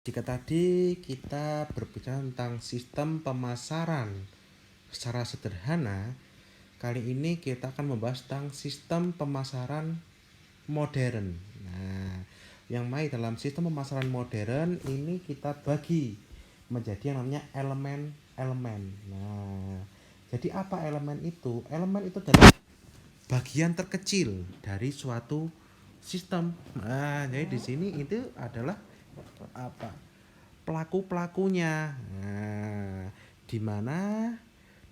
Jika tadi kita berbicara tentang sistem pemasaran secara sederhana, kali ini kita akan membahas tentang sistem pemasaran modern. Nah, yang main dalam sistem pemasaran modern ini kita bagi menjadi yang namanya elemen-elemen. Nah, jadi apa elemen itu? Elemen itu adalah bagian terkecil dari suatu sistem. Nah, jadi di sini itu adalah apa? Pelaku-pelakunya. Nah, di mana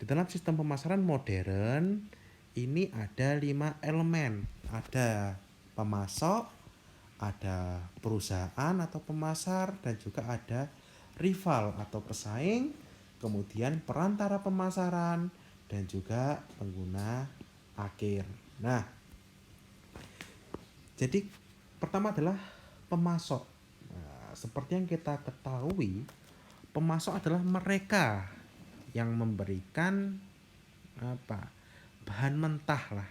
di dalam sistem pemasaran modern ini ada 5 elemen. Ada pemasok, ada perusahaan atau pemasar, dan juga ada rival atau pesaing, kemudian perantara pemasaran, dan juga pengguna akhir. Nah, jadi pertama adalah pemasok. Nah, seperti yang kita ketahui, pemasok adalah mereka yang memberikan apa? Bahan mentah lah.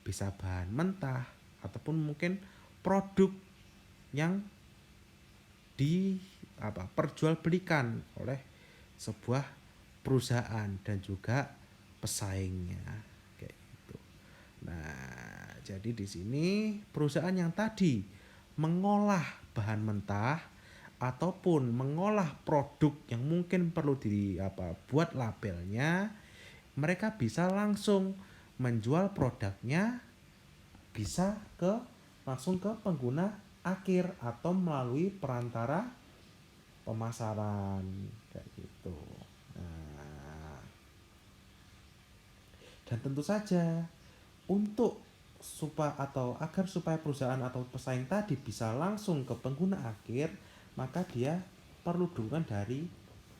Bisa bahan mentah ataupun mungkin produk yang perjualbelikan oleh sebuah perusahaan dan juga pesaingnya kayak gitu. Nah, jadi di sini perusahaan yang tadi mengolah bahan mentah ataupun mengolah produk yang mungkin perlu buat labelnya, mereka bisa langsung menjual produknya bisa langsung ke pengguna akhir atau melalui perantara pemasaran kayak gitu. Nah, dan tentu saja untuk supaya perusahaan atau pesaing tadi bisa langsung ke pengguna akhir, maka dia perlu dukungan dari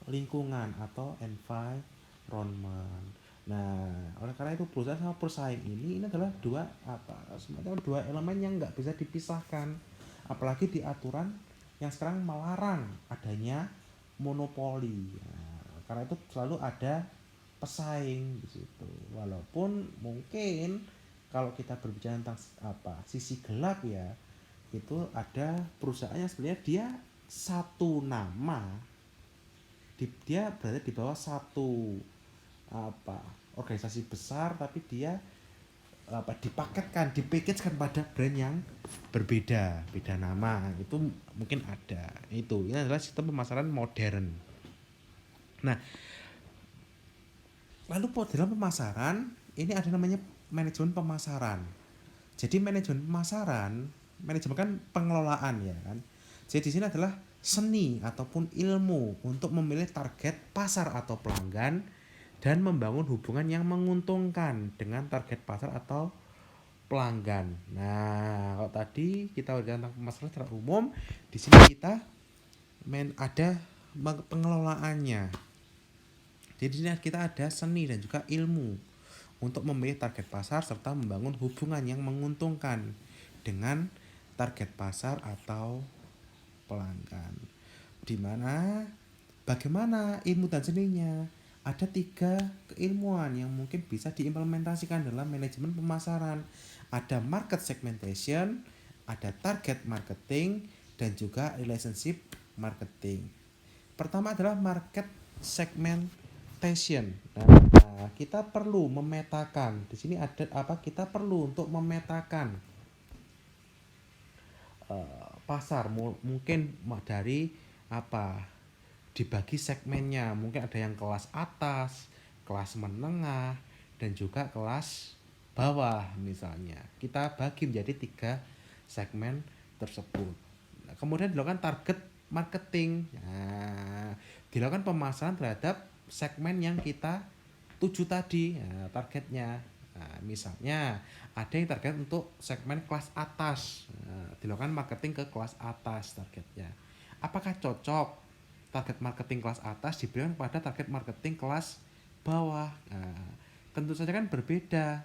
lingkungan atau environment. Nah, oleh karena itu perusahaan sama pesaing ini adalah semacam dua elemen yang nggak bisa dipisahkan. Apalagi di aturan yang sekarang melarang adanya monopoli. Nah, karena itu selalu ada pesaing di situ. Walaupun mungkin kalau kita berbicara tentang sisi gelap ya, itu ada perusahaan yang sebenarnya dia satu nama, dia berada di bawah satu organisasi besar, tapi dia dipaketkan pada brand yang beda nama. Itu mungkin ada. Ini adalah sistem pemasaran modern. Nah, lalu dalam pemasaran ini ada namanya manajemen pemasaran. Jadi manajemen kan pengelolaan ya kan. Jadi di sini adalah seni ataupun ilmu untuk memilih target pasar atau pelanggan dan membangun hubungan yang menguntungkan dengan target pasar atau pelanggan. Nah, kalau tadi kita udah tentang pemasaran secara umum, di sini kita ada pengelolaannya. Jadi di sini kita ada seni dan juga ilmu untuk memilih target pasar serta membangun hubungan yang menguntungkan dengan target pasar atau pelanggan. Dimana bagaimana ilmu dan seninya? Ada 3 keilmuan yang mungkin bisa diimplementasikan dalam manajemen pemasaran. Ada market segmentation, ada target marketing, dan juga relationship marketing. Pertama adalah market segmentation. Nah, kita perlu memetakan. Di sini ada kita perlu untuk memetakan pasar mungkin dari dibagi segmennya. Mungkin ada yang kelas atas, kelas menengah, dan juga kelas bawah misalnya. Kita bagi menjadi 3 segmen tersebut. Nah, kemudian dilakukan target marketing. Nah, dilakukan pemasaran terhadap segmen yang kita tuju tadi, targetnya. Nah, misalnya ada yang target untuk segmen kelas atas. Nah, dilakukan marketing ke kelas atas targetnya. Apakah cocok target marketing kelas atas diberikan pada target marketing kelas bawah? Nah, tentu saja kan berbeda.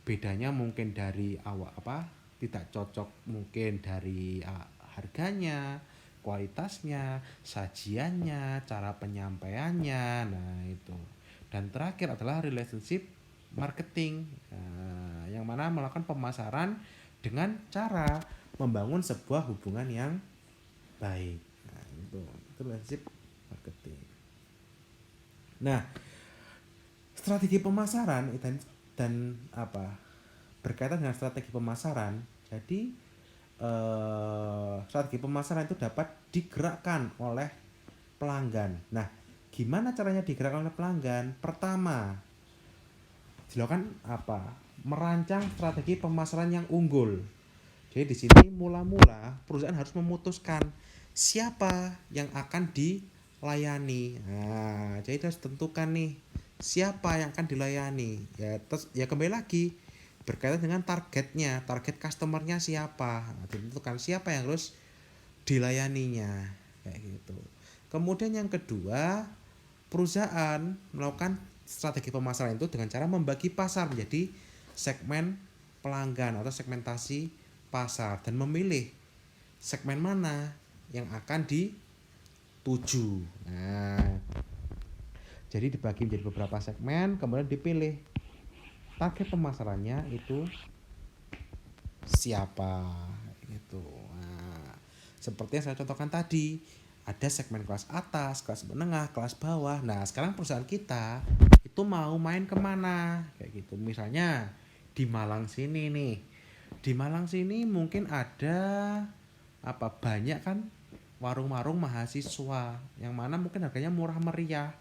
Bedanya mungkin dari tidak cocok mungkin dari harganya, kualitasnya, sajiannya, cara penyampaiannya. Nah, itu. Dan terakhir adalah relationship marketing, yang mana melakukan pemasaran dengan cara membangun sebuah hubungan yang baik. Nah, itu. Itu relationship marketing. Nah, strategi pemasaran dan apa berkaitan dengan strategi pemasaran. Jadi strategi pemasaran itu dapat digerakkan oleh pelanggan. Nah, gimana caranya digerakkan oleh pelanggan? Pertama, dilakukan apa? Merancang strategi pemasaran yang unggul. Jadi di sini mula-mula perusahaan harus memutuskan siapa yang akan dilayani. Nah, jadi harus tentukan nih siapa yang akan dilayani. Ya, terus ya kembali lagi berkaitan dengan targetnya, target customernya siapa. Nah, ditentukan siapa yang harus dilayaninya kayak gitu. Kemudian yang kedua, perusahaan melakukan strategi pemasaran itu dengan cara membagi pasar menjadi segmen pelanggan atau segmentasi pasar dan memilih segmen mana yang akan dituju. Nah, jadi dibagi menjadi beberapa segmen, kemudian dipilih target pemasarannya itu siapa gitu. Nah, seperti yang saya contohkan tadi, ada segmen kelas atas, kelas menengah, kelas bawah. Nah, sekarang perusahaan kita itu mau main kemana kayak gitu. Misalnya di Malang sini nih, di Malang sini mungkin ada apa banyak kan warung-warung mahasiswa yang mana mungkin harganya murah meriah.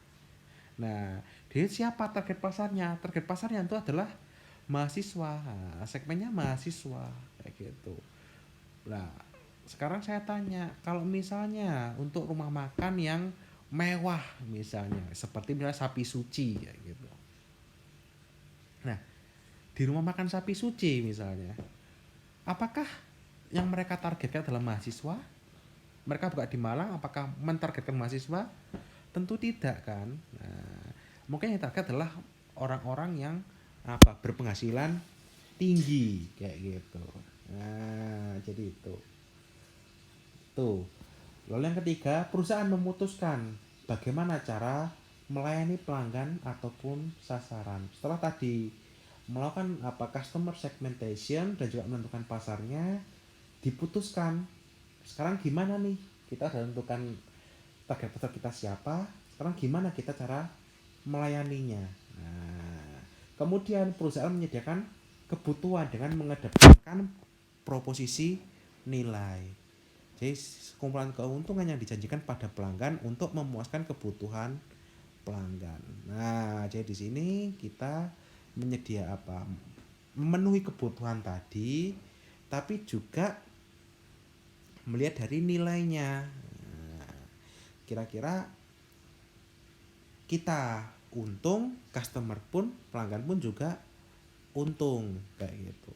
Nah, dia siapa target pasarnya? Target pasarnya itu adalah mahasiswa. Nah, segmennya mahasiswa kayak gitu. Nah, sekarang saya tanya, kalau misalnya untuk rumah makan yang mewah misalnya, seperti misalnya Sapi Suci kayak gitu. Nah, di rumah makan Sapi Suci misalnya, apakah yang mereka targetkan adalah mahasiswa? Mereka buka di Malang, apakah mentargetkan mahasiswa? Tentu tidak kan. Nah, mungkin yang target adalah orang-orang yang apa berpenghasilan tinggi kayak gitu. Nah, jadi itu. Tuh. Lalu yang ketiga, perusahaan memutuskan bagaimana cara melayani pelanggan ataupun sasaran. Setelah tadi melakukan apa customer segmentation dan juga menentukan pasarnya, diputuskan sekarang gimana nih kita sudah tentukan target pasar kita siapa, sekarang gimana kita cara melayaninya. Nah, kemudian perusahaan menyediakan kebutuhan dengan mengedepankan proposisi nilai. Jadi kumpulan keuntungan yang dijanjikan pada pelanggan untuk memuaskan kebutuhan pelanggan. Nah, jadi di sini kita menyedia apa? Memenuhi kebutuhan tadi, tapi juga melihat dari nilainya. Nah, kira-kira kita untung, customer pun, pelanggan pun juga untung kayak gitu.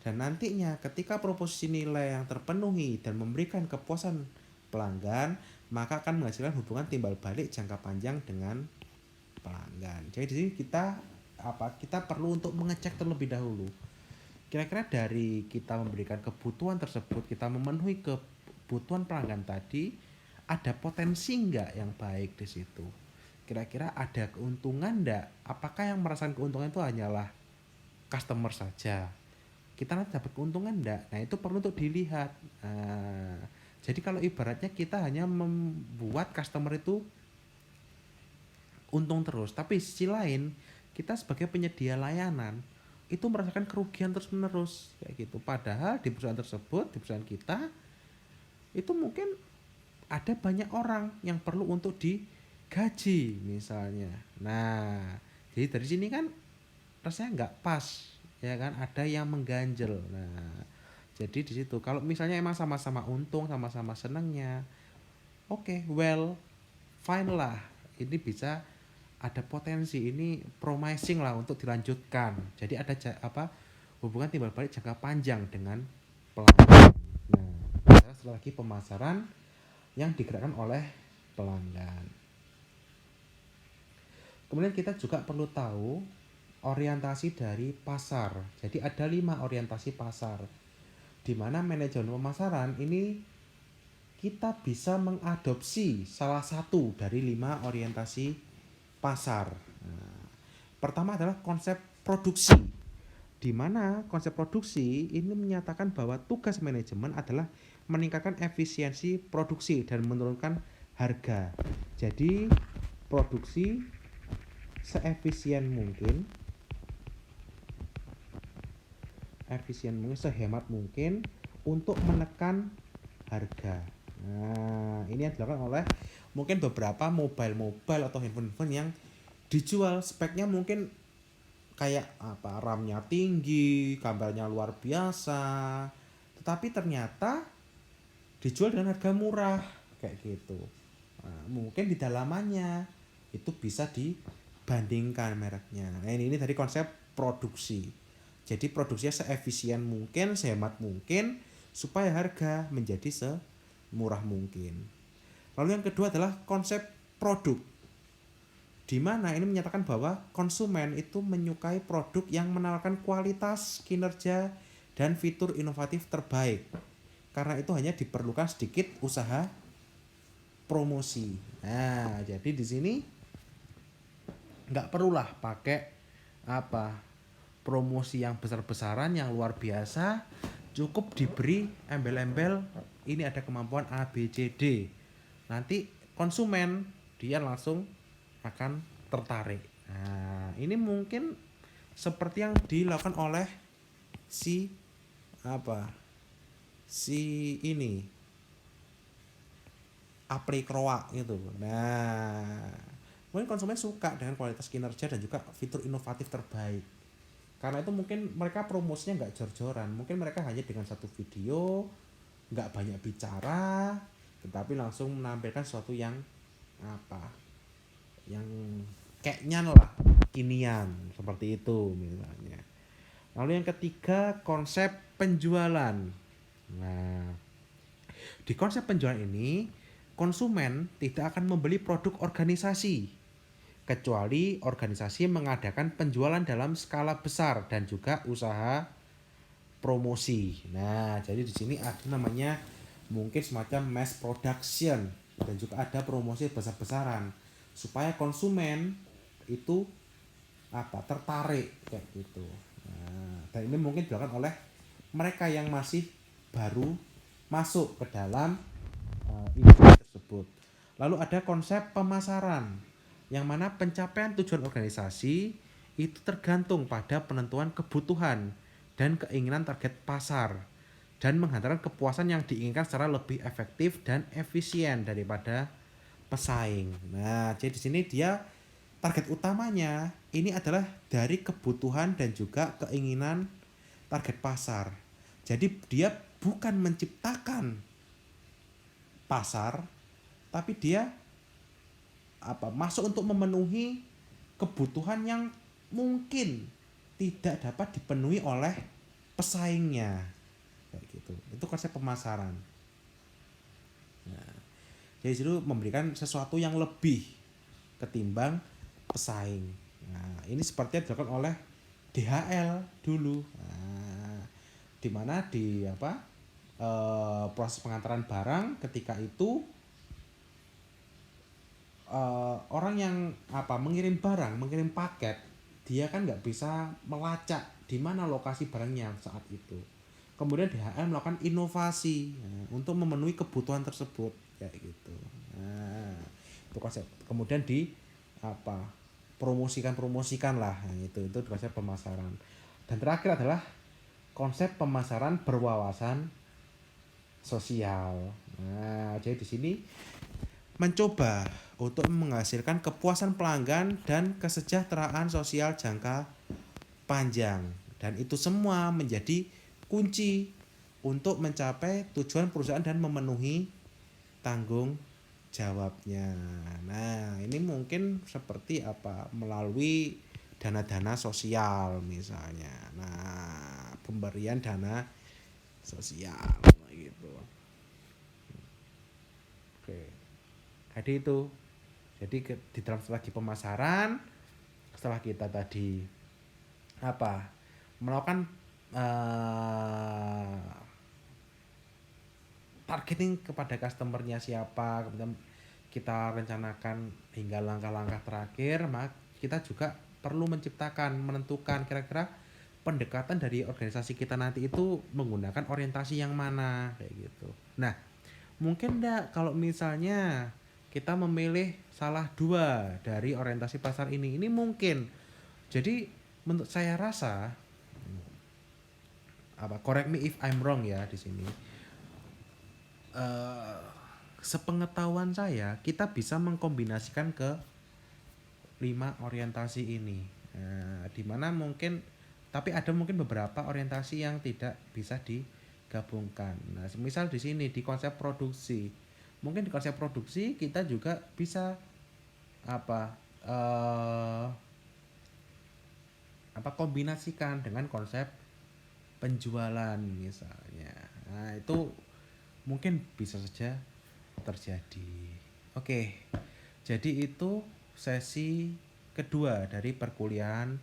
Dan nantinya ketika proposisi nilai yang terpenuhi dan memberikan kepuasan pelanggan, maka akan menghasilkan hubungan timbal balik jangka panjang dengan pelanggan. Jadi di sini kita perlu untuk mengecek terlebih dahulu. Kira-kira dari kita memberikan kebutuhan tersebut, kita memenuhi kebutuhan pelanggan tadi, ada potensi enggak yang baik di situ? Kira-kira ada keuntungan enggak? Apakah yang merasakan keuntungan itu hanyalah customer saja? Kita nanti dapat keuntungan enggak? Nah, itu perlu untuk dilihat. Nah, jadi kalau ibaratnya kita hanya membuat customer itu untung terus, tapi sisi lain kita sebagai penyedia layanan itu merasakan kerugian terus menerus kayak gitu. Padahal di perusahaan tersebut, di perusahaan kita itu mungkin ada banyak orang yang perlu untuk digaji misalnya. Nah, jadi dari sini kan rasanya nggak pas, ya kan? Ada yang mengganjel. Nah, jadi di situ kalau misalnya emang sama-sama untung, sama-sama senangnya, oke, well, fine lah. Ini bisa ada potensi ini promising lah untuk dilanjutkan. Jadi ada hubungan timbal balik jangka panjang dengan pelanggan. Nah, strategi pemasaran yang digerakkan oleh pelanggan. Kemudian kita juga perlu tahu orientasi dari pasar. Jadi ada 5 orientasi pasar. Di mana manajemen pemasaran ini kita bisa mengadopsi salah satu dari 5 orientasi pasar. Nah, pertama adalah konsep produksi. Di mana konsep produksi ini menyatakan bahwa tugas manajemen adalah meningkatkan efisiensi produksi dan menurunkan harga. Jadi produksi seefisien mungkin, sehemat mungkin untuk menekan harga. Nah, ini yang dilakukan oleh mungkin beberapa mobile atau handphone yang dijual speknya mungkin kayak RAM-nya tinggi, gambarnya luar biasa, tetapi ternyata dijual dengan harga murah kayak gitu. Nah, mungkin di dalamannya itu bisa dibandingkan mereknya. Nah, ini tadi konsep produksi. Jadi produksinya seefisien mungkin, sehemat mungkin supaya harga menjadi semurah mungkin. Lalu yang kedua adalah konsep produk, di mana ini menyatakan bahwa konsumen itu menyukai produk yang menawarkan kualitas, kinerja, dan fitur inovatif terbaik. Karena itu hanya diperlukan sedikit usaha promosi. Nah, jadi di sini nggak perlulah pakai promosi yang besar-besaran, yang luar biasa. Cukup diberi embel-embel ini ada kemampuan A, B, C, D. Nanti konsumen dia langsung akan tertarik. Nah, ini mungkin seperti yang dilakukan oleh si ini Apri Kroa gitu. Nah, mungkin konsumen suka dengan kualitas kinerja dan juga fitur inovatif terbaik. Karena itu mungkin mereka promosinya nggak jor-joran, mungkin mereka hanya dengan satu video, nggak banyak bicara, tetapi langsung menampilkan sesuatu yang yang keknya lah, kinian seperti itu misalnya. Lalu yang ketiga, konsep penjualan. Nah, di konsep penjualan ini konsumen tidak akan membeli produk organisasi kecuali organisasi mengadakan penjualan dalam skala besar dan juga usaha promosi. Nah, jadi di sini ada namanya mungkin semacam mass production dan juga ada promosi besar-besaran supaya konsumen itu tertarik kayak gitu. Nah, dan ini mungkin dilakukan oleh mereka yang masih baru masuk ke dalam industri tersebut. Lalu ada konsep pemasaran, yang mana pencapaian tujuan organisasi itu tergantung pada penentuan kebutuhan dan keinginan target pasar dan menghantarkan kepuasan yang diinginkan secara lebih efektif dan efisien daripada pesaing. Nah, jadi di sini dia target utamanya ini adalah dari kebutuhan dan juga keinginan target pasar. Jadi dia bukan menciptakan pasar, tapi dia masuk untuk memenuhi kebutuhan yang mungkin tidak dapat dipenuhi oleh pesaingnya kayak gitu. Itu konsep pemasaran. Nah, jadi itu memberikan sesuatu yang lebih ketimbang pesaing. Nah, ini seperti yang dilakukan oleh DHL dulu. Nah, di mana proses pengantaran barang ketika itu orang yang mengirim paket, dia kan nggak bisa melacak di mana lokasi barangnya saat itu. Kemudian DHL melakukan inovasi untuk memenuhi kebutuhan tersebut kayak gitu. Nah, itu konsep. Kemudian promosikan lah. Nah, itu konsep pemasaran. Dan terakhir adalah konsep pemasaran berwawasan sosial. Nah, jadi di sini mencoba untuk menghasilkan kepuasan pelanggan dan kesejahteraan sosial jangka panjang, dan itu semua menjadi kunci untuk mencapai tujuan perusahaan dan memenuhi tanggung jawabnya. Nah, ini mungkin seperti melalui dana-dana sosial misalnya. Nah, pemberian dana sosial gitu. Oke. Jadi itu. Jadi di dalam strategi pemasaran, setelah kita tadi melakukan targeting kepada customernya siapa, kemudian kita rencanakan hingga langkah-langkah terakhir, maka kita juga perlu menentukan kira-kira pendekatan dari organisasi kita nanti itu menggunakan orientasi yang mana kayak gitu. Nah, mungkin kalau misalnya kita memilih salah dua dari orientasi pasar ini mungkin. Jadi menurut saya rasa, correct me if I'm wrong ya di sini. eh Sepengetahuan saya kita bisa mengkombinasikan ke 5 orientasi ini. Di mana mungkin tapi ada mungkin beberapa orientasi yang tidak bisa digabungkan. Nah, misal di sini di konsep produksi. Mungkin di konsep produksi kita juga bisa apa eh kombinasikan dengan konsep penjualan misalnya. Nah, itu mungkin bisa saja terjadi. Oke. Jadi itu sesi kedua dari perkuliahan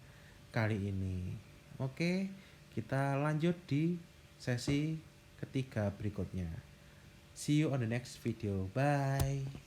kali ini. Oke, kita lanjut di sesi ketiga berikutnya. See you on the next video. Bye.